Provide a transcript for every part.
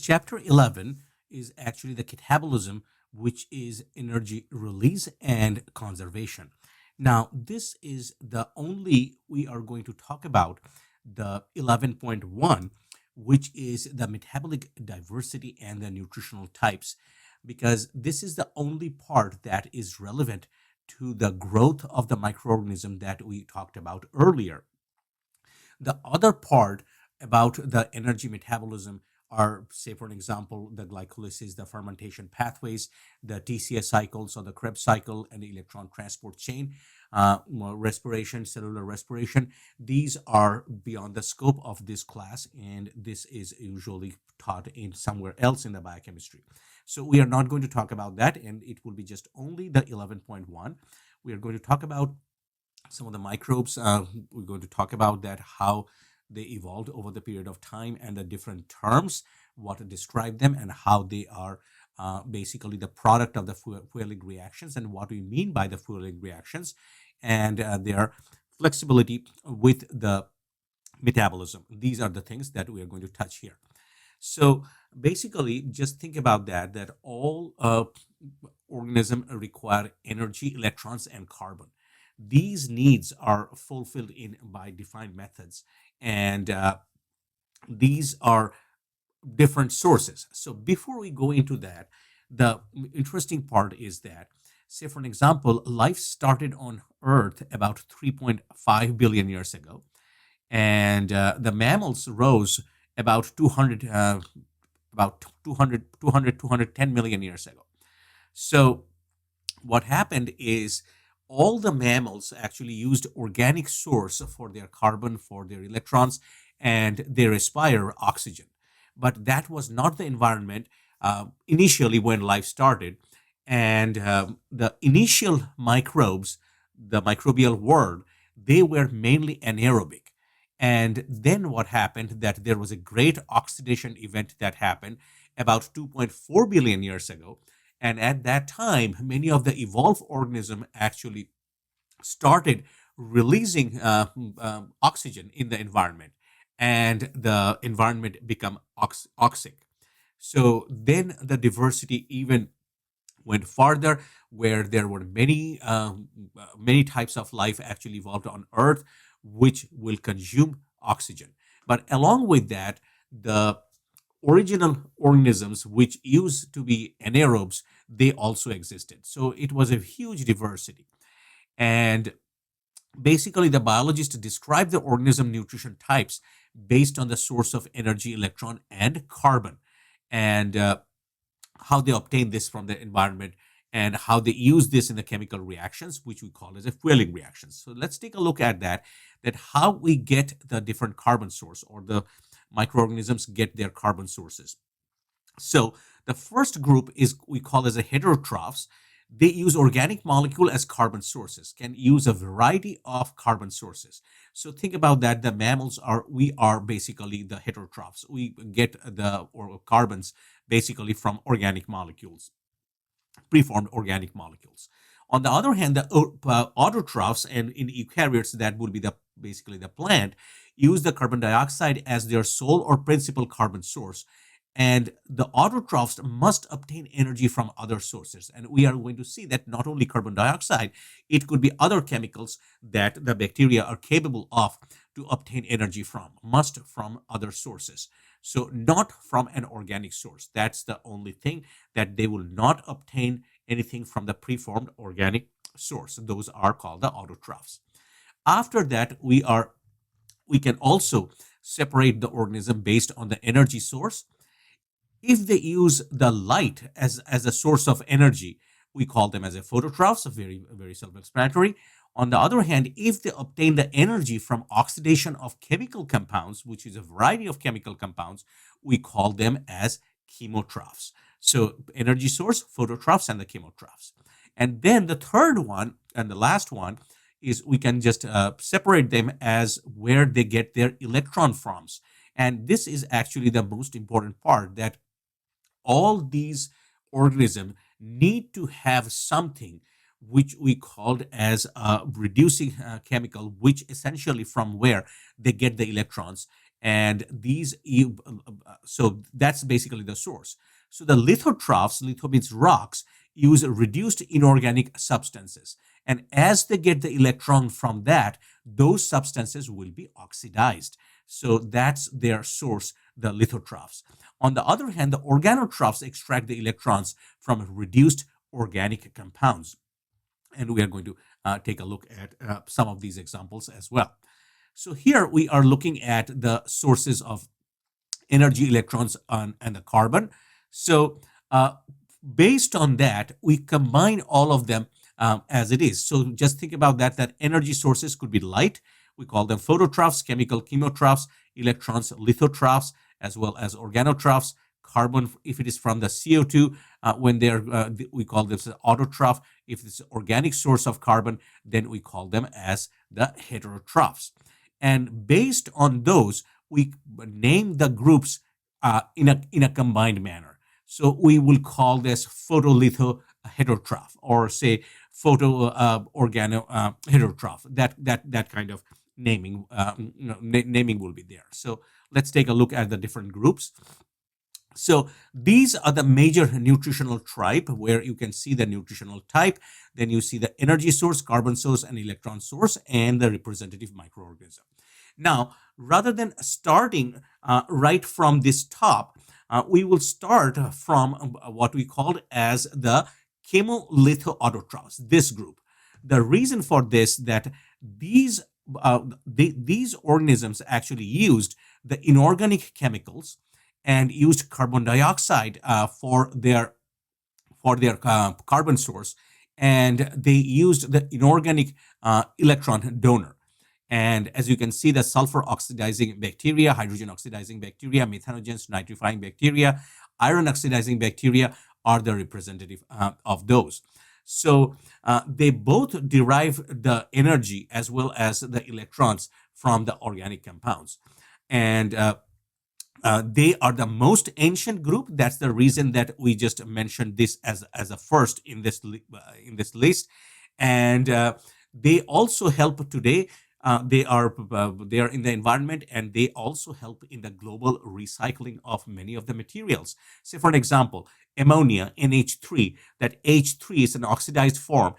chapter 11 is actually the catabolism, which is energy release and conservation. Now, this is the only we are going to talk about the 11.1, which is the metabolic diversity and the nutritional types, because this is the only part that is relevant to the growth of the microorganism that we talked about earlier. The other part about the energy metabolism are, say, for an example, the glycolysis, the fermentation pathways, the TCS cycles or the Krebs cycle, and the electron transport chain, respiration, cellular respiration. These are beyond the scope of this class, and this is usually taught in somewhere else in the biochemistry. So we are not going to talk about that, and it will be just only the 11.1. We are going to talk about some of the microbes. We're going to talk about that, how they evolved over the period of time and the different terms, what to describe them, and how they are basically the product of the Fueling reactions and what we mean by the Fueling reactions and their flexibility with the metabolism. These are the things that we are going to touch here. So basically, just think about that all organisms require energy, electrons, and carbon. These needs are fulfilled in by defined methods, and these are different sources. So before we go into that, the interesting part is that, say for an example, life started on Earth about 3.5 billion years ago, and the mammals rose about 210 million years ago. So what happened is all the mammals actually used organic source for their carbon, for their electrons, and they respire oxygen. But that was not the environment initially when life started. And the initial microbes, the microbial world, they were mainly anaerobic. And then what happened, that there was a great oxidation event that happened about 2.4 billion years ago. And at that time, many of the evolved organisms actually started releasing oxygen in the environment, and the environment become oxic. So then the diversity even went farther, where there were many types of life actually evolved on Earth, which will consume oxygen. But along with that, the original organisms which used to be anaerobes, they also existed. So it was a huge diversity. And basically, the biologists describe the organism nutrition types based on the source of energy, electron, and carbon, and how they obtain this from the environment, and how they use this in the chemical reactions, which we call as a Fueling reactions. So let's take a look at that how we get the different carbon source, or the microorganisms get their carbon sources. So the first group is we call as a heterotrophs. They use organic molecule as carbon sources, can use a variety of carbon sources. So think about that. The mammals we are basically the heterotrophs. We get the carbons basically from organic molecules, preformed organic molecules. On the other hand, the autotrophs, and in eukaryotes, that would be basically the plant, use the carbon dioxide as their sole or principal carbon source. And the autotrophs must obtain energy from other sources. And we are going to see that not only carbon dioxide, it could be other chemicals that the bacteria are capable of to obtain energy from, must from other sources. So not from an organic source. That's the only thing, that they will not obtain anything from the preformed organic source. Those are called the autotrophs. After that, we can also separate the organism based on the energy source. If they use the light as a source of energy, we call them as a phototrophs, very, very self-explanatory. On the other hand, if they obtain the energy from oxidation of chemical compounds, which is a variety of chemical compounds, we call them as chemotrophs. So energy source, phototrophs, and the chemotrophs. And then the third one and the last one is we can just separate them as where they get their electron from. And this is actually the most important part, that all these organisms need to have something which we called as a reducing chemical, which essentially from where they get the electrons. And so that's basically the source. So the lithotrophs, litho means rocks, use reduced inorganic substances. And as they get the electron from that, those substances will be oxidized. So that's their source, the lithotrophs. On the other hand, the organotrophs extract the electrons from reduced organic compounds. And we are going to take a look at some of these examples as well. So here we are looking at the sources of energy, electrons, and the carbon. So based on that, we combine all of them as it is. So just think about that energy sources could be light. We call them phototrophs, chemical chemotrophs, electrons, lithotrophs, as well as organotrophs. Carbon, if it is from the CO2, when they're we call this an autotroph. If it's an organic source of carbon, then we call them as the heterotrophs. And based on those, we name the groups in a combined manner. So we will call this photolitho heterotroph, or say photo organo heterotroph. That kind of naming naming will be there. So let's take a look at the different groups. So these are the major nutritional type, where you can see the nutritional type. Then you see the energy source, carbon source, and electron source, and the representative microorganism. Now, rather than starting right from this top, we will start from what we called as the chemolithoautotrophs, this group. The reason for this, that these organisms actually used the inorganic chemicals and used carbon dioxide for their carbon source, and they used the inorganic electron donor. And as you can see, the sulfur oxidizing bacteria, hydrogen oxidizing bacteria, methanogens, nitrifying bacteria, iron oxidizing bacteria are the representative of those. So they both derive the energy as well as the electrons from the organic compounds. And they are the most ancient group. That's the reason that we just mentioned this as a first in this list. And they also help today. They are in the environment, and they also help in the global recycling of many of the materials. Say, for an example, ammonia, NH3. That H3 is an oxidized form.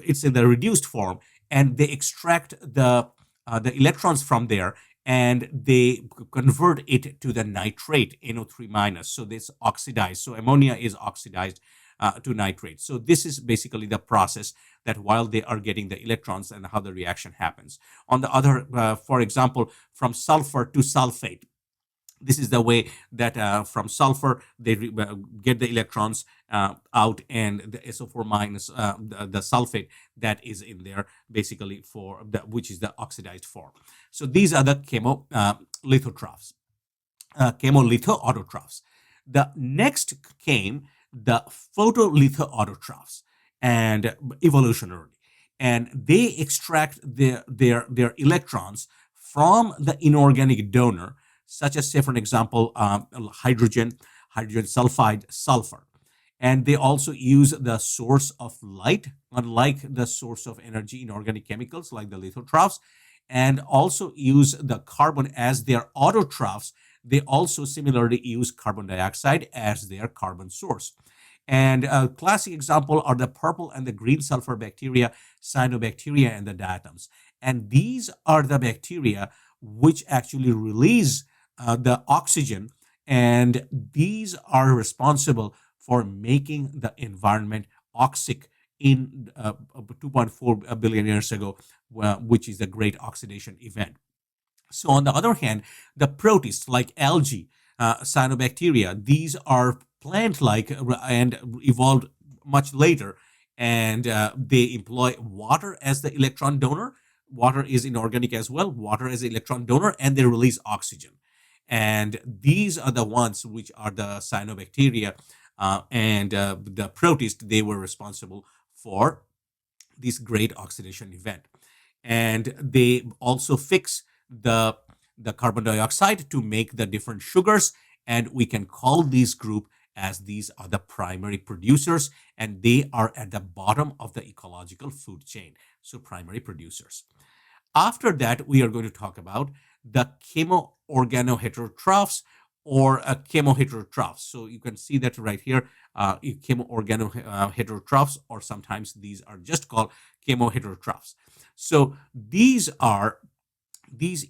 It's in the reduced form, and they extract the electrons from there, and they convert it to the nitrate, NO3 minus. So this oxidized. So ammonia is oxidized to nitrate. So this is basically the process, that while they are getting the electrons, and how the reaction happens. On the other, for example, from sulfur to sulfate. This is the way that from sulfur they get the electrons out, and the SO4 minus, the sulfate that is in there, basically which is the oxidized form. So these are the chemolithotrophs, chemolithoautotrophs. The next came the photolithoautotrophs, and evolutionarily, and they extract their electrons from the inorganic donor, such as, say, for an example, hydrogen sulfide, sulfur. And they also use the source of light, unlike the source of energy in organic chemicals like the lithotrophs, and also use the carbon as their autotrophs. They also similarly use carbon dioxide as their carbon source. And a classic example are the purple and the green sulfur bacteria, cyanobacteria, and the diatoms. And these are the bacteria which actually release the oxygen, and these are responsible for making the environment oxic in 2.4 billion years ago, which is the great oxidation event. So on the other hand, the protists like algae, cyanobacteria, these are plant-like and evolved much later, and they employ water as the electron donor. Water is inorganic as well, water as the electron donor, and they release oxygen. And these are the ones which are the cyanobacteria and the protists. They were responsible for this great oxidation event. And they also fix the carbon dioxide to make the different sugars, and we can call these group as these are the primary producers, and they are at the bottom of the ecological food chain. So primary producers. After that, we are going to talk about the chemoorganoheterotrophs or chemoheterotrophs. So you can see that right here, chemoorganoheterotrophs, or sometimes these are just called chemoheterotrophs. So these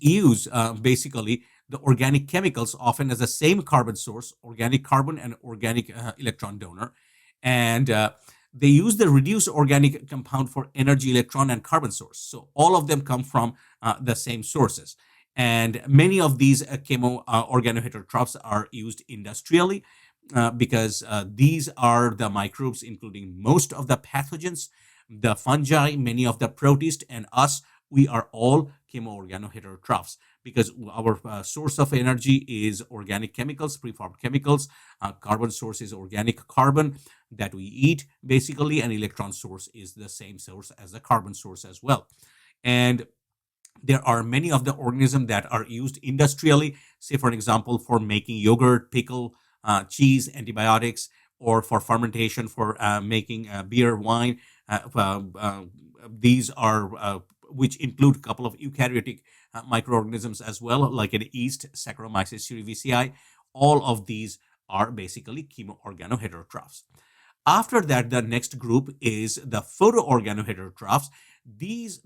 use basically the organic chemicals often as the same carbon source, organic carbon and organic electron donor. And they use the reduced organic compound for energy, electron, and carbon source. So all of them come from the same sources. And many of these organoheterotrophs are used industrially because these are the microbes, including most of the pathogens, the fungi, many of the protists, and us. We are all chemoorganoheterotrophs because our source of energy is organic chemicals, preformed chemicals. Carbon source is organic carbon that we eat, basically, and electron source is the same source as the carbon source as well. And there are many of the organisms that are used industrially, say, for example, for making yogurt, pickle, cheese, antibiotics, or for fermentation, for making beer, wine. These are, which include a couple of eukaryotic microorganisms as well, like an yeast, Saccharomyces cerevisiae. All of these are basically chemoorganoheterotrophs. After that, the next group is the photoorganoheterotrophs. These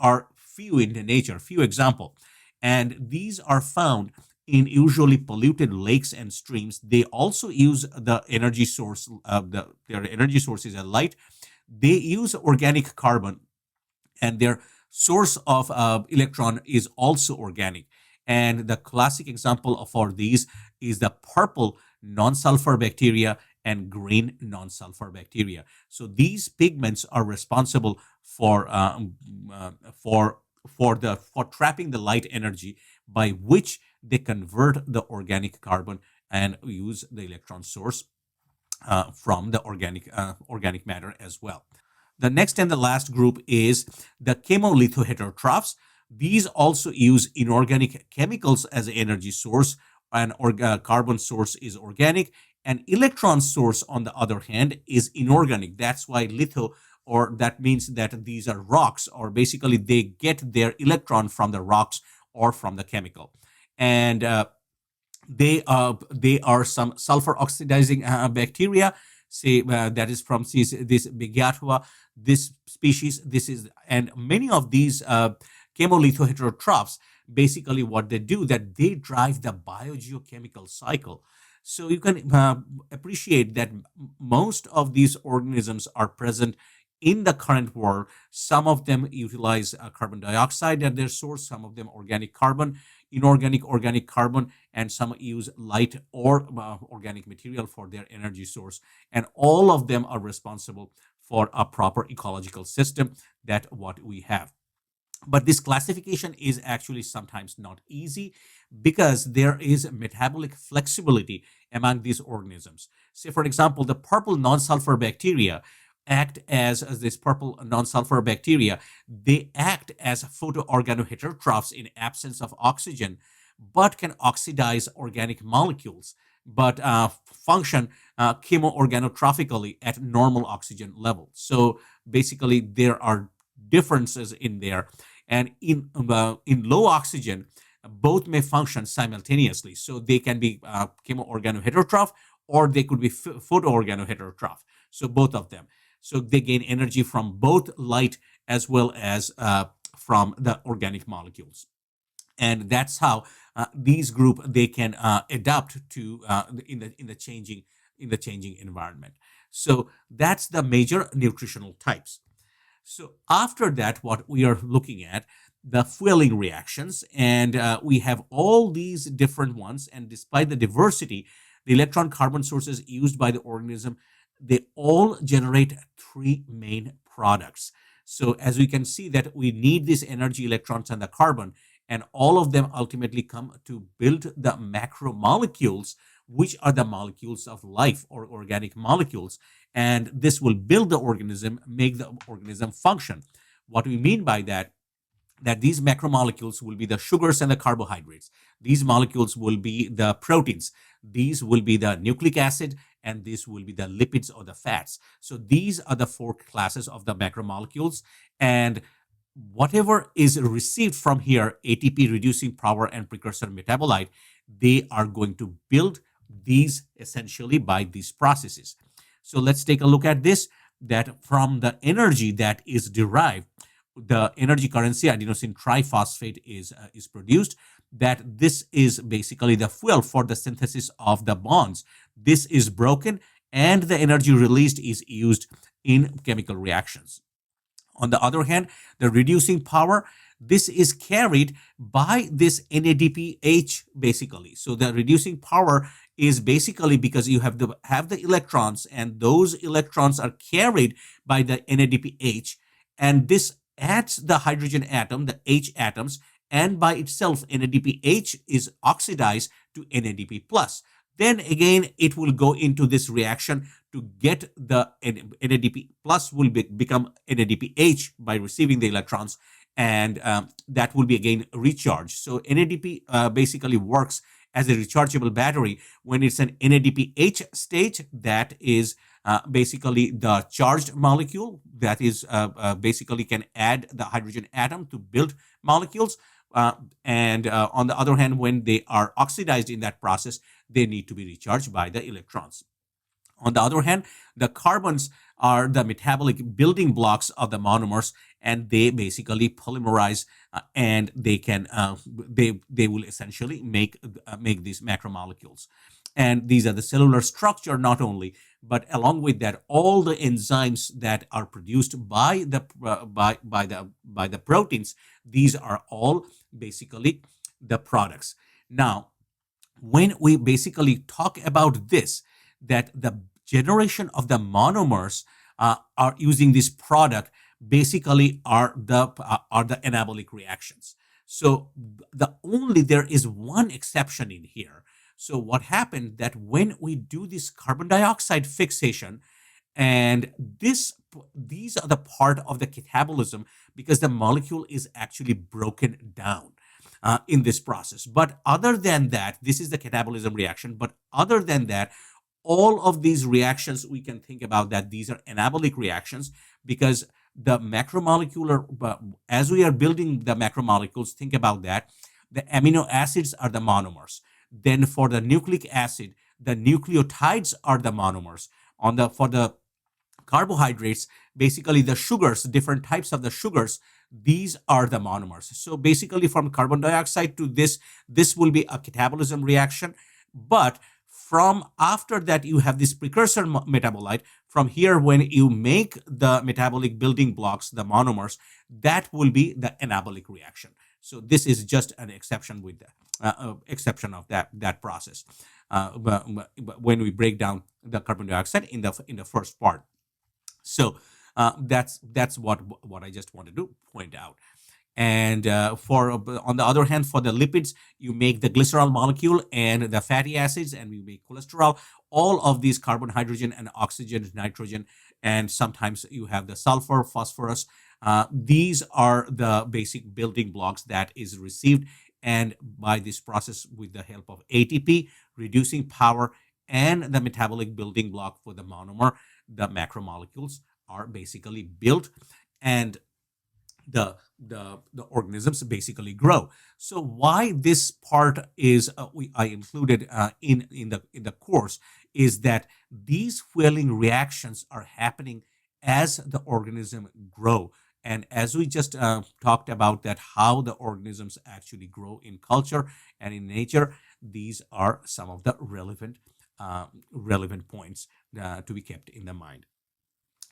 are few in the nature, few example, and these are found in usually polluted lakes and streams. They also use the energy source. Their energy source is a light. They use organic carbon, and their source of electron is also organic. And the classic example for these is the purple non-sulfur bacteria and green non-sulfur bacteria. So these pigments are responsible for trapping the light energy, by which they convert the organic carbon and use the electron source from the organic matter as well. The next and the last group is the chemolithoheterotrophs. These also use inorganic chemicals as an energy source, and carbon source is organic, and electron source, on the other hand, is inorganic. That's why litho, or that means that these are rocks, or basically they get their electron from the rocks or from the chemical. And they are some sulfur oxidizing bacteria, say, that is from this Bigatua, this species. This is, and many of these chemolithoheterotrophs, basically what they do, that they drive the biogeochemical cycle. So you can appreciate that most of these organisms are present in the current world. Some of them utilize carbon dioxide as their source, some of them organic carbon, inorganic organic carbon, and some use light or organic material for their energy source. And all of them are responsible for a proper ecological system that what we have. But this classification is actually sometimes not easy, because there is metabolic flexibility among these organisms. Say, for example, the purple non-sulfur bacteria act as this purple non-sulfur bacteria, they act as photoorganoheterotrophs in absence of oxygen, but can oxidize organic molecules, but function chemoorganotrophically at normal oxygen level. So basically, there are differences in there. And in low oxygen, both may function simultaneously. So they can be chemoorganoheterotroph, or they could be photoorganoheterotroph. So both of them. So they gain energy from both light as well as from the organic molecules. And that's how these group, they can adapt to in the changing environment. So that's the major nutritional types. So after that, what we are looking at, the fueling reactions, and we have all these different ones. And despite the diversity, the electron carbon sources used by the organism, they all generate three main products. So as we can see that we need these energy, electrons, and the carbon, and all of them ultimately come to build the macromolecules, which are the molecules of life, or organic molecules. And this will build the organism, make the organism function. What we mean by that, that these macromolecules will be the sugars and the carbohydrates. These molecules will be the proteins. These will be the nucleic acid, and these will be the lipids or the fats. So these are the four classes of the macromolecules. And whatever is received from here, ATP, reducing power, and precursor metabolite, they are going to build these essentially by these processes. So let's take a look at this, that from the energy that is derived, the energy currency adenosine triphosphate is produced, that this is basically the fuel for the synthesis of the bonds. This is broken, and the energy released is used in chemical reactions. On the other hand, the reducing power, this is carried by this NADPH basically. So the reducing power is basically because you have the electrons, and those electrons are carried by the NADPH, and this adds the hydrogen atom, the H atoms, and by itself NADPH is oxidized to NADP plus. Then again, it will go into this reaction to get the NADP plus will become NADPH by receiving the electrons, and that will be again recharged. So NADP basically works as a rechargeable battery. When it's an NADPH state, that is basically the charged molecule that is basically can add the hydrogen atom to build molecules. And on the other hand, when they are oxidized in that process, they need to be recharged by the electrons. On the other hand, the carbons are the metabolic building blocks of the monomers, and they basically polymerize, and they can they will essentially make these macromolecules. And these are the cellular structure not only, but along with that, all the enzymes that are produced by the by the proteins. These are all basically the products. Now, when we basically talk about this, that the generation of the monomers are using this product basically are the anabolic reactions. So there is one exception in here. So what happened that when we do this carbon dioxide fixation, and these are the part of the catabolism, because the molecule is actually broken down in this process. But other than that, this is the catabolism reaction. But other than that, all of these reactions, we can think about that these are anabolic reactions, because the macromolecular, as we are building the macromolecules, think about that. The amino acids are the monomers. Then for the nucleic acid, the nucleotides are the monomers. For the carbohydrates, basically the sugars, different types of the sugars, these are the monomers. So basically from carbon dioxide to this will be a catabolism reaction. But from after that, you have this precursor metabolite. From here, when you make the metabolic building blocks, the monomers, that will be the anabolic reaction. So this is just an exception with the exception of that process but when we break down the carbon dioxide in the first part. So that's what I just wanted to point out. And for on the other hand, for the lipids, you make the glycerol molecule and the fatty acids, and we make cholesterol. All of these carbon, hydrogen, and oxygen, nitrogen, and sometimes you have the sulfur, phosphorus. These are the basic building blocks that is received, and by this process, with the help of ATP, reducing power, and the metabolic building block for the monomer, the macromolecules are basically built, and the organisms basically grow. So why this part is I included in the course is that these fueling reactions are happening as the organism grow. And as we just talked about that, how the organisms actually grow in culture and in nature, these are some of the relevant points to be kept in the mind.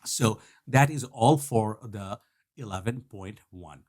So that is all for the 11.1.